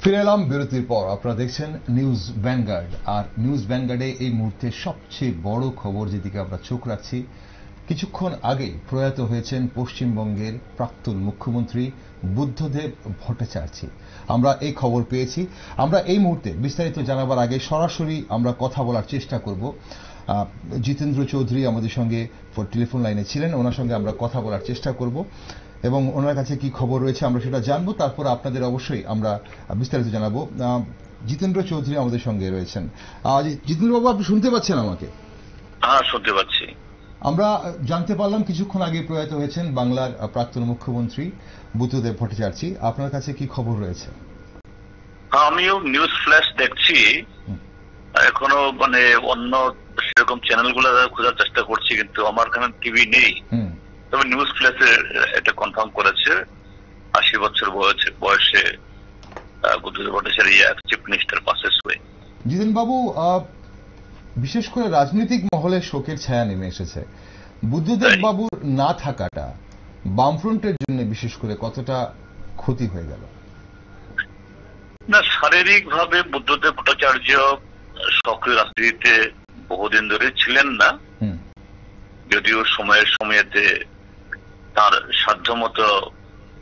ফিরে এলাম বিরতির পর। আপনারা দেখছেন নিউজ ভ্যানগার্ড, আর নিউজ ভ্যানগার্ডে এই মুহূর্তে সবচেয়ে বড় খবর যেদিকে আমরা চোখ রাখছি। কিছুক্ষণ আগে প্রয়াত হয়েছেন পশ্চিমবঙ্গের প্রাক্তন মুখ্যমন্ত্রী বুদ্ধদেব ভট্টাচার্য। আমরা এই খবর পেয়েছি। আমরা এই মুহূর্তে বিস্তারিত জানাবার আগে সরাসরি আমরা কথা বলার চেষ্টা করব। জিতেন্দ্র চৌধুরী আমাদের সঙ্গে টেলিফোন লাইনে ছিলেন, ওনার সঙ্গে আমরা কথা বলার চেষ্টা করব এবং ওনার কাছে কি খবর রয়েছে আমরা সেটা জানবো। তারপর আপনাদের অবশ্যই আমরা বিস্তারিত জানাবো। জিতেন্দ্র চৌধুরী আমাদের সঙ্গে রয়েছেন। জিতেন্দ্রবাবু, আপনি শুনতে পাচ্ছেন আমাকে? হ্যাঁ, শুনতে পাচ্ছি। আমরা জানতে পারলাম কিছুক্ষণ আগে প্রয়াত হয়েছেন বাংলার প্রাক্তন মুখ্যমন্ত্রী বুদ্ধদেব ভট্টাচার্য। আপনার কাছে কি খবর রয়েছে? আমিও নিউজ ফ্ল্যাশ দেখছি, এখনো অন্য সেরকম চ্যানেলগুলো খোঁজার চেষ্টা করছি, কিন্তু আমার এখানে টিভি নেই। তবে নিউজ ফ্ল্যাশে এটা কনফার্ম করেছে 80 বছর বয়সে Buddhadeb Bhattacharya chief minister passes হয়ে। জিতেন বাবু, বিশেষ করে রাজনৈতিক মহলে শোকের ছায়া নেমে এসেছে। বুদ্ধদেব বাবুর না থাকাটা বামফ্রন্টের জন্য বিশেষ করে কতটা ক্ষতি হয়ে গেল? না, শারীরিক ভাবে বুদ্ধদেব ভট্টাচার্য সক্রিয় রাজনীতিতে বহুদিন ধরে ছিলেন না, যদিও সময়েতে তার সাধ্যমতো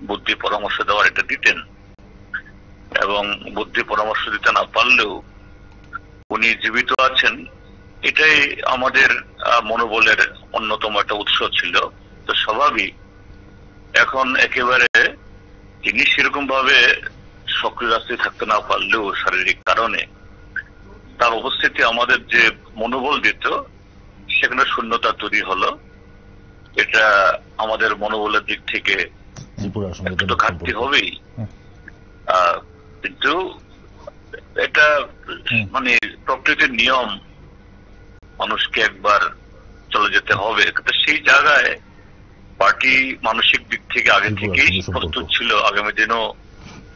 বুদ্ধি পরামর্শ দেওয়ার এটা দিতেন, এবং বুদ্ধি পরামর্শ দিতে না পারলেও উনি জীবিত আছেন, এটাই আমাদের মনোবলের অন্যতম একটা উৎস ছিল। তো স্বাভাবিক এখন একেবারে তিনি সেরকম ভাবে সক্রিয় রাজনীতি থাকতে না পারলেও শারীরিক কারণে তার উপস্থিতি আমাদের যে মনোবল দিত সেখানে শূন্যতা তৈরি হলো। এটা আমাদের মনোবলের দিক থেকে একটু ঘাটতি হবেই, কিন্তু এটা প্রকৃতির নিয়ম, মানুষকে একবার চলে যেতে হবে। কিন্তু সেই জায়গায় পার্টি মানসিক দিক থেকে আগে থেকেই প্রস্তুত ছিল, আগামী দিনও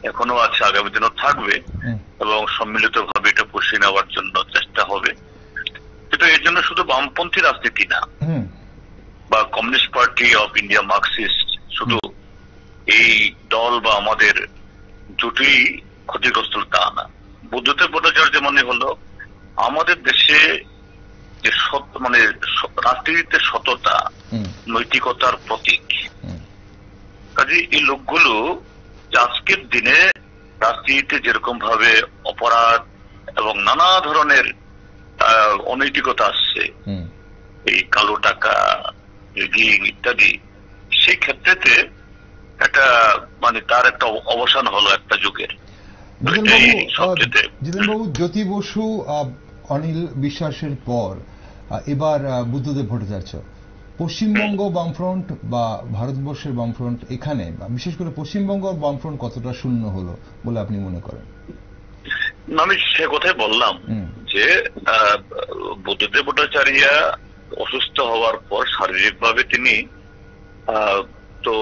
এখনো আছে, আগামী দিনও থাকবে, এবং সম্মিলিত ভাবে এটা পুষিয়ে নেওয়ার জন্য চেষ্টা হবে। কিন্তু এর জন্য শুধু বামপন্থী রাজনীতি না বা communist party of India, Marxist, শুধু এই দল বা আমাদের জোটই ক্ষতিগ্রস্ত তা না। বুদ্ধদেব ভট্টাচার্য হলো আমাদের দেশে যে রাজনীতিতে সততা, নৈতিকতার প্রতীক। কাজে এই লোকগুলো আজকের দিনে রাজনীতিতে যেরকম ভাবে অপরাধ এবং নানা ধরনের অনৈতিকতা আসছে, এই কালো টাকা, রিগিং ইত্যাদি, সেই ক্ষেত্রেতে একটা তার একটা অবসান হলো একটা যুগের। জিতেনবাবু, জ্যোতি বসু, অনিল বিশ্বাসের পর এবার বুদ্ধদেব ভট্টাচার্য। পশ্চিমবঙ্গ বামফ্রন্ট বা ভারতবর্ষের বামফ্রন্ট, এখানে বিশেষ করে পশ্চিমবঙ্গ বামফ্রন্ট কতটা শূন্য হলো বলে আপনি মনে করেন? আমি সে কথাই বললাম যে বুদ্ধদেব ভট্টাচার্য অসুস্থ হওয়ার পর শারীরিকভাবে তিনি তো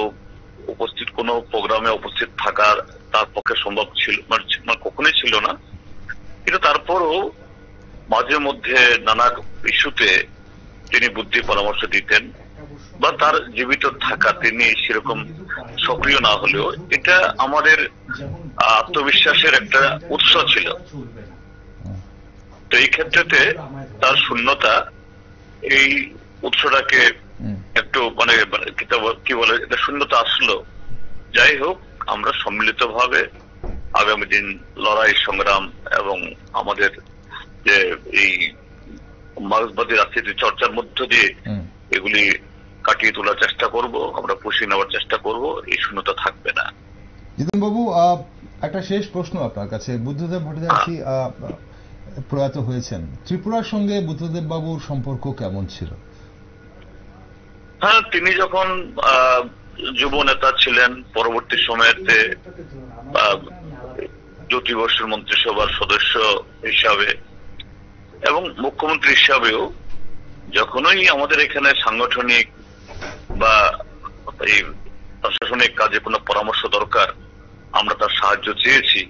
কোনো প্রোগ্রামে উপস্থিত থাকার তার পক্ষে সম্ভব ছিল কখনোই ছিল না, কিন্তু তারপরও মাঝে মধ্যে নানা ইস্যুতে তিনি বুদ্ধি পরামর্শ দিতেন, বা তার জীবিত থাকা তিনি সেরকম সক্রিয় না হলেও এটা আমাদের আত্মবিশ্বাসের একটা উৎস ছিল। তো এই ক্ষেত্রেতে তার শূন্যতা এই উৎসটাকে একটু কি বলে এটা শূন্যতা আসলো। যাই হোক, আমরা সম্মিলিত ভাবে আগামী দিন লড়াই সংগ্রাম এবং আমাদের যে এই মার্ক্সবাদী রাজনীতি চর্চার মধ্য দিয়ে এগুলি কাটিয়ে তোলার চেষ্টা করব, আমরা পুষিয়ে নেওয়ার চেষ্টা করব, এই শূন্যতা থাকবে না। জিতেন বাবু, একটা শেষ প্রশ্ন আপনার কাছে। বুদ্ধদেব ভট্টাচার্য প্রয়াত হয়েছেন, ত্রিপুরার সঙ্গে বুদ্ধদেব বাবুর সম্পর্ক কেমন ছিল? হ্যাঁ, তিনি যখন যুব নেতা ছিলেন, পরবর্তী সময়েতে জ্যোতি বসুর মন্ত্রিসভার সদস্য হিসাবে এবং মুখ্যমন্ত্রী হিসাবেও যখনই আমাদের এখানে সাংগঠনিক বা এই প্রশাসনিক কাজে কোনো পরামর্শ দরকার, আমরা তার সাহায্য চেয়েছি,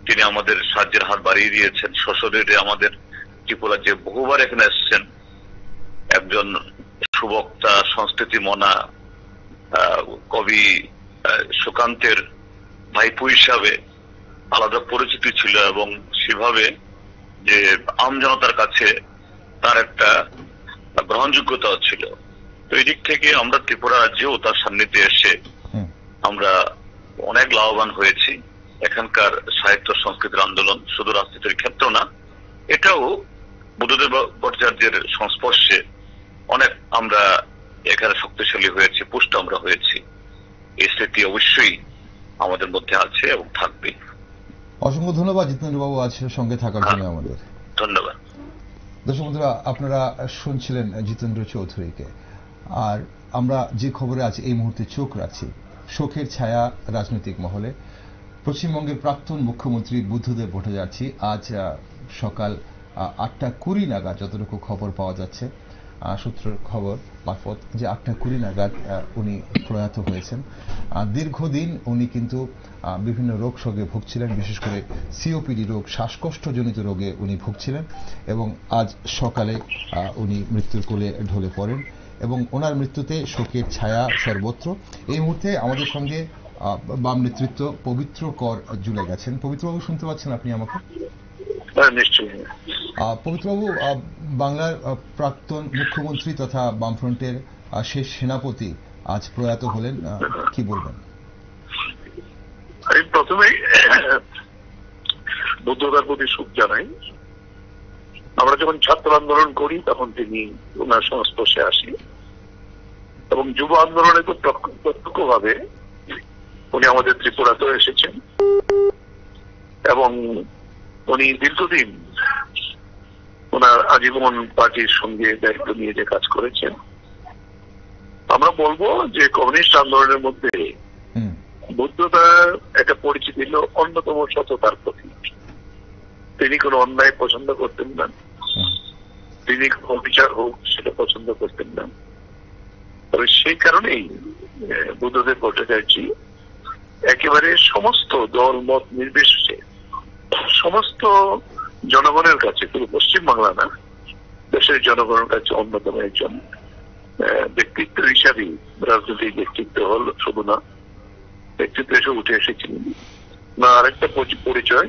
তিনি আমাদের সাহায্যের হাত বাড়িয়ে দিয়েছেন। সশরীরে আমাদের ত্রিপুরা যে বহুবার এখানে এসছেন, একজন সুবক্তা, সংস্কৃতি মনা কবি সুকান্তের ভাইপো হিসাবে আলাদা পরিচিতি ছিল এবং সেভাবে যে আমজনতার কাছে তার একটা গ্রহণযোগ্যতা ছিল। তো এই দিক থেকে আমরা ত্রিপুরা রাজ্যেও তার সান্নিধ্যে এসে আমরা অনেক লাভবান হয়েছি। এখানকার সাহিত্য সংস্কৃতির আন্দোলন শুধু রাজনীতির ক্ষেত্র না, এটাও বুদ্ধদেব ভট্টাচার্যের সংস্পর্শে অনেক আমরা এখানে শক্তিশালী হয়েছি, পুষ্ট আমরা হয়েছি। এই স্মৃতি অবশ্যই আমাদের মধ্যে আছে এবং থাকবে। অসংখ্য ধন্যবাদ জিতেন্দ্রবাবু আজ সঙ্গে থাকার জন্য আমাদের। ধন্যবাদ। দর্শক বন্ধুরা, আপনারা শুনছিলেন জিতেন্দ্র চৌধুরীকে। আর আমরা যে খবরে আজ এই মুহূর্তে চোখ রাখছি, শোকের ছায়া রাজনৈতিক মহলে। পশ্চিমবঙ্গের প্রাক্তন মুখ্যমন্ত্রী বুদ্ধদেব ভট্টাচার্য আজ সকাল 8:20 নাগাদ, যতটুকু খবর পাওয়া যাচ্ছে সূত্রের খবর মারফত, যে 8:20 নাগাদ উনি প্রয়াত হয়েছেন। দীর্ঘদিন উনি কিন্তু বিভিন্ন রোগ শোকে ভুগছিলেন, বিশেষ করে সিওপিডি রোগ, শ্বাসকষ্টজনিত রোগে উনি ভুগছিলেন এবং আজ সকালে উনি মৃত্যুর কোলে ঢলে পড়েন এবং ওনার মৃত্যুতে শোকের ছায়া সর্বত্র। এই মুহূর্তে আমাদের সঙ্গে বাম নেতৃত্ব পবিত্র কর জুড়ে গেছেন। পবিত্রবাবু, শুনতে পাচ্ছেন আপনি আমাকে? নিশ্চয়ই। পবিত্রবাবু, বাংলার প্রাক্তন মুখ্যমন্ত্রী তথা বামফ্রন্টের শেষ সেনাপতি আজ প্রয়াত হলেন, কি বলবেন? আমি প্রথমেই বুদ্ধদার প্রতি শোক জানাই। আমরা যখন ছাত্র আন্দোলন করি তখন তিনি ওনার সংস্পর্শে আসি এবং যুব আন্দোলনে তো প্রত্যক্ষভাবে উনি আমাদের ত্রিপুরাতেও এসেছেন এবং উনি দীর্ঘদিন ওনার আজীবন পার্টির সঙ্গে দায়িত্ব নিয়ে যে কাজ করেছেন। আমরা বলবো যে কমিউনিস্ট আন্দোলনের মধ্যে বুদ্ধদার একটা পরিচিতি ছিল অন্যতম সততার প্রতীক। তিনি কোনো অন্যায় পছন্দ করতেন না, তিনি অবিচার হোক সেটা পছন্দ করতেন না। তবে সেই কারণেই বুদ্ধদেব ভট্টাচার্য একেবারে সমস্ত দল মত নির্বিশেষে সমস্ত জনগণের কাছে, পুরো পশ্চিমবাংলা না, দেশের জনগণের কাছে অন্যতম একজন ব্যক্তিত্ব হিসাবে, রাজনৈতিক ব্যক্তিত্ব হল শুধু না, ব্যক্তিত্ব এসে উঠে এসেছিলেন। না, আরেকটা পরিচয়,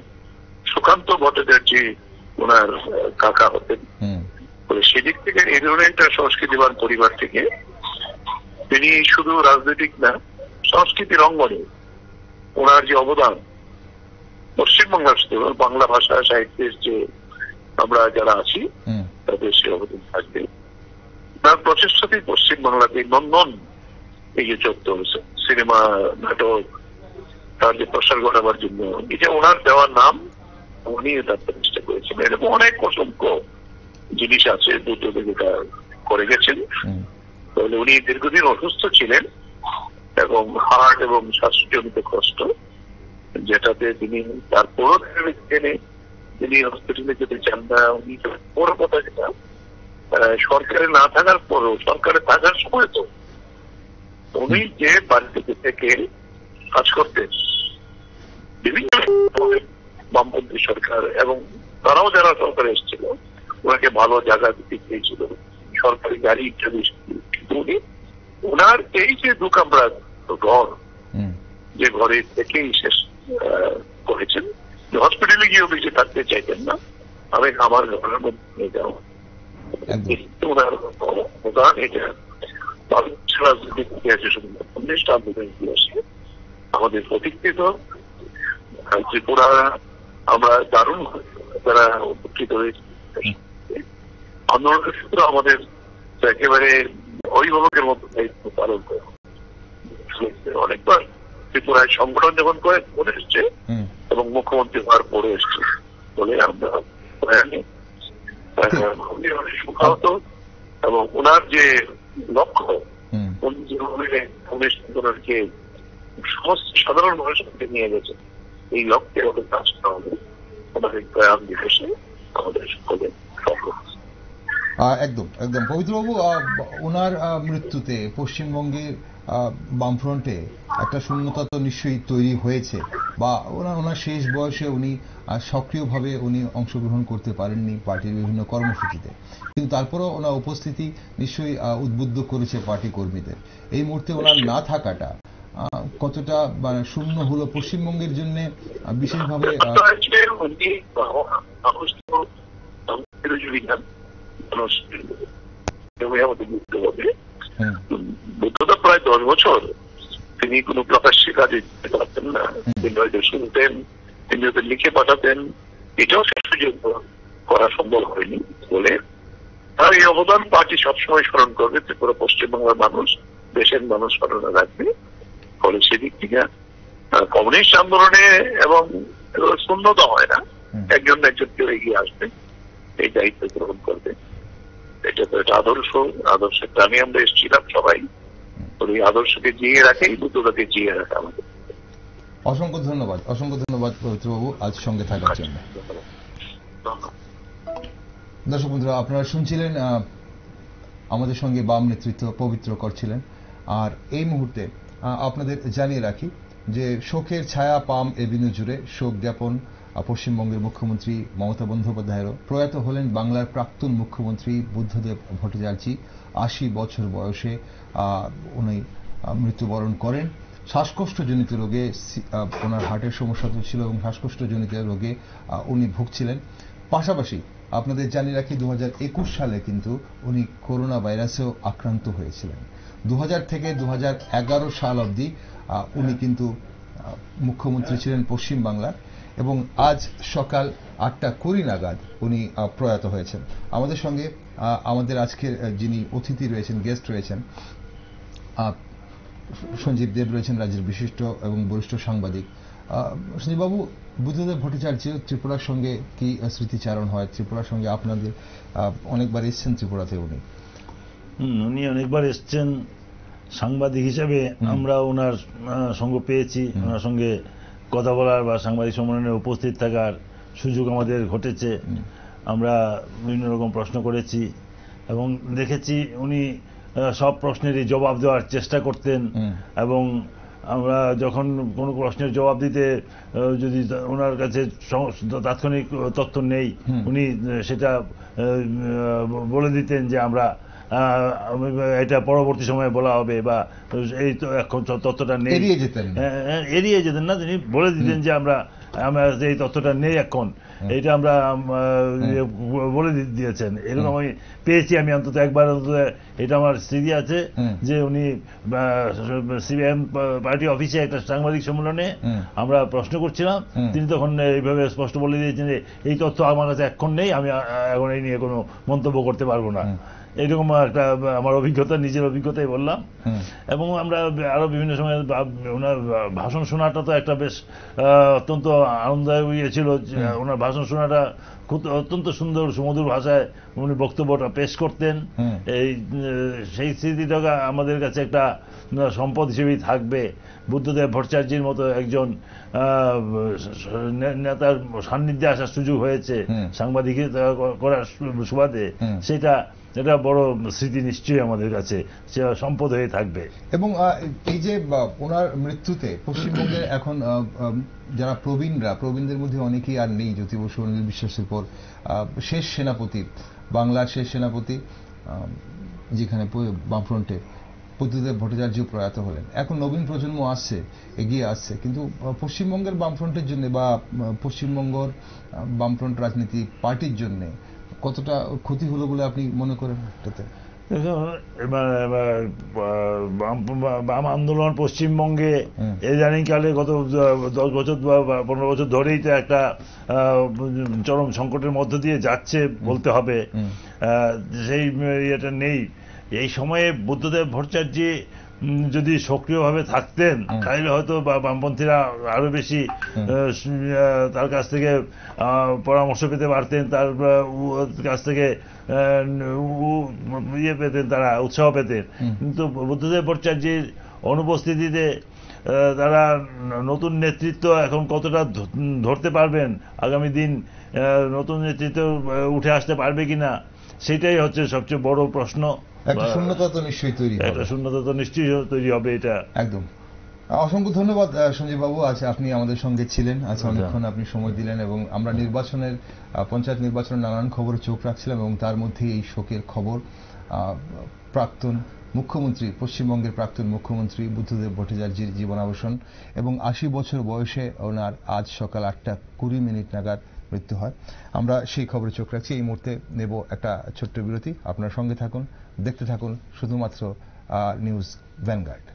সুকান্ত ভট্টাচার্য ওনার কাকা হতেন। সেদিক থেকে এই ধরনের একটা সংস্কৃতিবান পরিবার থেকে তিনি শুধু রাজনৈতিক না, সংস্কৃতির অঙ্গনে ওনার যে অবদান, পশ্চিমবাংলার শুধু বাংলা ভাষা সাহিত্যের যে আমরা যারা আছি তাদের সে অবদান থাকবে। তার প্রচেষ্টাতেই পশ্চিমবাংলাতে নন্দন এই যে চলতে হয়েছে, সিনেমা নাটক তার যে প্রসার ঘটাবার জন্য এটা ওনার দেওয়ার নাম, উনি তার প্রচেষ্টা করেছেন। এরকম অনেক অসংখ্য জিনিস আছে বুদ্ধদেব এটা করে গেছেন। তাহলে উনি দীর্ঘদিন অসুস্থ ছিলেন এবং হার্ট এবং শ্বাসজনিত কষ্ট, যেটাতে তিনি তারপরও তিনি হসপিটালে যেতে চান না। উনি বড় কথা যেটা, সরকারে না থাকার পরও সরকারে থাকার সময় তো উনি যে বাড়িতে থেকে কাজ করতেন, বিভিন্ন বামপন্থী সরকার এবং তারাও যারা সরকারে এসেছিল ওনাকে ভালো জায়গা দিতে চেয়েছিল, সরকারি গাড়ি ইত্যাদি। কিন্তু উনি ওনার এই যে দুকামরা ঘর, যে ঘরে থেকেই শেষ করেছেন, হসপিটালে গিয়েও বেশি থাকতে চাইতেন না, আমি আমার ঘরের মধ্যে নিয়ে যাও। ওনার অবদান এটা রাজনৈতিক ইতিহাসে শুধু কমিউনিস্ট আন্দোলন ইতিহাসে আমাদের প্রতীক্ষিত। ত্রিপুরা আমরা দারুণ যারা উপকৃত হয়েছে আন্দোলনের সূত্র আমাদের একেবারে অভিভাবকের মতো দায়িত্ব পালন করে। অনেকবার ত্রিপুরায় সংগঠন যখন করে এসছে এবং মুখ্যমন্ত্রী হওয়ার পরে এসছে বলে আমরা সুখাহত। এবং ওনার যে লক্ষ্য, উনি যেভাবে কমিউনিস্ট আন্দোলনকে সমস্ত সাধারণ মানুষকে নিয়ে গেছে, এই লক্ষ্যে ওদের কাজ করা হবে আমাদের প্রয়াস দিবসে আমাদের সকলের সফল। একদম একদম পবিত্রবাবু, ওনার মৃত্যুতে পশ্চিমবঙ্গের বামফ্রন্টে একটা শূন্যতা তো নিশ্চয়ই তৈরি হয়েছে, বা ওনার শেষ বয়সে উনি সক্রিয়ভাবে উনি অংশগ্রহণ করতে পারেননি পার্টির বিভিন্ন কর্মসূচিতে, কিন্তু তারপরেও ওনার উপস্থিতি নিশ্চয়ই উদ্বুদ্ধ করেছে পার্টি কর্মীদের। এই মুহূর্তে ওনার না থাকাটা কতটা মানে শূন্য হলো পশ্চিমবঙ্গের জন্য বিশেষভাবে? আমাদের বুঝতে হবে বুদ্ধতা প্রায় 10 বছর তিনি কোনো প্রকাশ্যে কাজে যেতে পারতেন না, তিনি হয়তো শুনতেন, তিনি হয়তো লিখে পাঠাতেন, এটাও সে সুযোগ করা সম্ভব হয়নি বলে তার এই অবদান পার্টি সবসময় স্মরণ করবে, ত্রিপুরা পশ্চিমবাংলার মানুষ, দেশের মানুষ স্মরণে রাখবে। ফলে সেদিক থেকে কমিউনিস্ট আন্দোলনে এবং শূন্যতা হয় না, একজন কেউ এগিয়ে আসবে, এই দায়িত্ব গ্রহণ করবে। এটা তো একটা আদর্শের প্রাণী আমরা এসেছিলাম সবাই, এই আদর্শকে জিয়ে রাখে, এই দুটোটাকে জিয়ে রাখা আমাদের। অসংখ্য ধন্যবাদ পবিত্রবাবু আজ সঙ্গে থাকার জন্য। দর্শক বন্ধুরা, আপনারা শুনছিলেন আমাদের সঙ্গে বাম নেতৃত্ব পবিত্র করছিলেন। আর এই মুহূর্তে আপনাদের জানিয়ে রাখি যে শোকের ছায়া পাম এভিনিউ জুড়ে শোক জ্ঞাপন পশ্চিমবঙ্গের মুখ্যমন্ত্রী মমতা বন্দ্যোপাধ্যায়েরও। প্রয়াত হলেন বাংলার প্রাক্তন মুখ্যমন্ত্রী বুদ্ধদেব ভট্টাচার্য। 80 বছর বয়সে উনি মৃত্যুবরণ করেন। শ্বাসকষ্টজনিত রোগে, ওনার হার্টের সমস্যা ছিল এবং শ্বাসকষ্টজনিত রোগে উনি ভুগছিলেন। পাশাপাশি আপনাদের জানিয়ে রাখি 2021 সালে কিন্তু উনি করোনা ভাইরাসেও আক্রান্ত হয়েছিলেন। 2000 থেকে 2011 সাল অবধি উনি কিন্তু মুখ্যমন্ত্রী ছিলেন পশ্চিমবাংলার, এবং আজ সকাল 8:20 নাগাদ উনি প্রয়াত হয়েছেন। আমাদের সঙ্গে আমাদের আজকের যিনি অতিথি রয়েছেন, গেস্ট রয়েছেন, সঞ্জীব দেব রয়েছেন, রাজ্যের বিশিষ্ট এবং বরিষ্ঠ সাংবাদিক। সঞ্জীববাবু, বুদ্ধদেব ভট্টাচার্য ত্রিপুরার সঙ্গে কি স্মৃতিচারণ হয়? ত্রিপুরার সঙ্গে আপনাদের অনেকবার এসছেন ত্রিপুরাতে উনি অনেকবার এসছেন সাংবাদিক হিসেবে। আমরা ওনার সঙ্গ পেয়েছি, ওনার সঙ্গে কথা বলার বা সাংবাদিক সম্মেলনে উপস্থিত থাকার সুযোগ আমাদের ঘটেছে। আমরা বিভিন্ন রকম প্রশ্ন করেছি এবং দেখেছি উনি সব প্রশ্নেরই জবাব দেওয়ার চেষ্টা করতেন, এবং আমরা যখন কোনো প্রশ্নের জবাব দিতে যদি ওনার কাছে তাৎক্ষণিক তথ্য নেই, উনি সেটা বলে দিতেন যে আমরা এটা পরবর্তী সময়ে বলা হবে, বা এই তো এখন তথ্যটা নেই, এড়িয়ে যেতেন না, তিনি বলে দিতেন যে আমরা এই তথ্যটা নেই এখন, এটা আমরা বলে দিয়েছেন। এরকম আমি পেয়েছি, আমি অন্তত একবার অন্তত এটা আমার স্মৃতি আছে যে উনি সিপিএম পার্টি অফিসে একটা সাংবাদিক সম্মেলনে আমরা প্রশ্ন করছিলাম, তিনি তখন এইভাবে স্পষ্ট বলে দিয়েছেন যে এই তথ্য আমার কাছে এখন নেই, আমি এখন এই নিয়ে কোনো মন্তব্য করতে পারবো না। এইরকম একটা আমার অভিজ্ঞতা, নিজের অভিজ্ঞতাই বললাম। এবং আমরা আরো বিভিন্ন সময় ওনার ভাষণ শোনাটা তো একটা বেশ অত্যন্ত আনন্দদায়ক ছিল। ওনার ভাষণ শোনাটা খুব অত্যন্ত সুন্দর সুমধুর ভাষায় উনি বক্তব্যটা পেশ করতেন। সেই স্মৃতিটা আমাদের কাছে একটা সম্পদ হিসেবেই থাকবে। বুদ্ধদেব ভট্টাচার্যের মতো একজন নেতার সান্নিধ্যে আসার সুযোগ হয়েছে সাংবাদিকতা করার সুবাদে, এটা বড় স্মৃতি নিশ্চয়ই আমাদের কাছে সম্পদ হয়ে থাকবে। এবং এই যে ওনার মৃত্যুতে পশ্চিমবঙ্গের এখন যারা প্রবীণদের মধ্যে অনেকেই আর নেই। জ্যোতি বসু, অনিল বিশ্বাসের পর শেষ সেনাপতি, বাংলার শেষ সেনাপতি, যেখানে বামফ্রন্টে বুদ্ধদেব ভট্টাচার্য প্রয়াত হলেন। এখন নবীন প্রজন্ম আসছে, এগিয়ে আসছে, কিন্তু পশ্চিমবঙ্গের বামফ্রন্টের জন্য বা পশ্চিমবঙ্গর বামফ্রন্ট রাজনীতি পার্টির জন্য কতটা ক্ষতি হলো বলে আপনি মনে করেন? বাম আন্দোলন পশ্চিমবঙ্গে ইদানিংকালে গত 10 বছর বা 15 বছর ধরেই তো একটা চরম সংকটের মধ্য দিয়ে যাচ্ছে বলতে হবে। সেই ইয়েটা নেই। এই সময়ে বুদ্ধদেব ভট্টাচার্য যদি সক্রিয়ভাবে থাকতেন তাহলে হয়তো বামপন্থীরা আরো বেশি তার কাছ থেকে পরামর্শ পেতে পারতেন, তার কাছ থেকে ইয়ে পেতেন, তারা উৎসাহ পেতেন। কিন্তু বুদ্ধদেব ভট্টাচার্যের অনুপস্থিতিতে তারা নতুন নেতৃত্ব এখন কতটা ধরতে পারবেন, আগামী দিন নতুন নেতৃত্ব উঠে আসতে পারবে কিনা, সেটাই হচ্ছে সবচেয়ে বড় প্রশ্ন। একটা শূন্যতা তো নিশ্চয়ই তৈরি হবে, একটা শূন্যতা তো নিশ্চয়ই তৈরি হবে। এটা একদম। অসংখ্য ধন্যবাদ সঞ্জীব বাবু, আজ আপনি আমাদের সঙ্গে ছিলেন, আজ অনেকক্ষণ আপনি সময় দিলেন, এবং আমরা নির্বাচনের, পঞ্চায়েত নির্বাচনের নানান খবরে চোখ রাখছিলাম, এবং তার মধ্যে এই শোকের খবর প্রাক্তন মুখ্যমন্ত্রী, পশ্চিমবঙ্গের প্রাক্তন মুখ্যমন্ত্রী বুদ্ধদেব ভট্টাচার্যের জীবনাবসান এবং ৮০ বছর বয়সে ওনার আজ সকাল ৮:২০ নাগাদ মৃত্যু হয়। আমরা সেই খবরে চোখ রাখছি। এই মুহূর্তে নেব একটা ছোট্ট বিরতি। আপনার সঙ্গে থাকুন, দেখতে থাকুন শুধুমাত্র নিউজ ভ্যানগার্ড।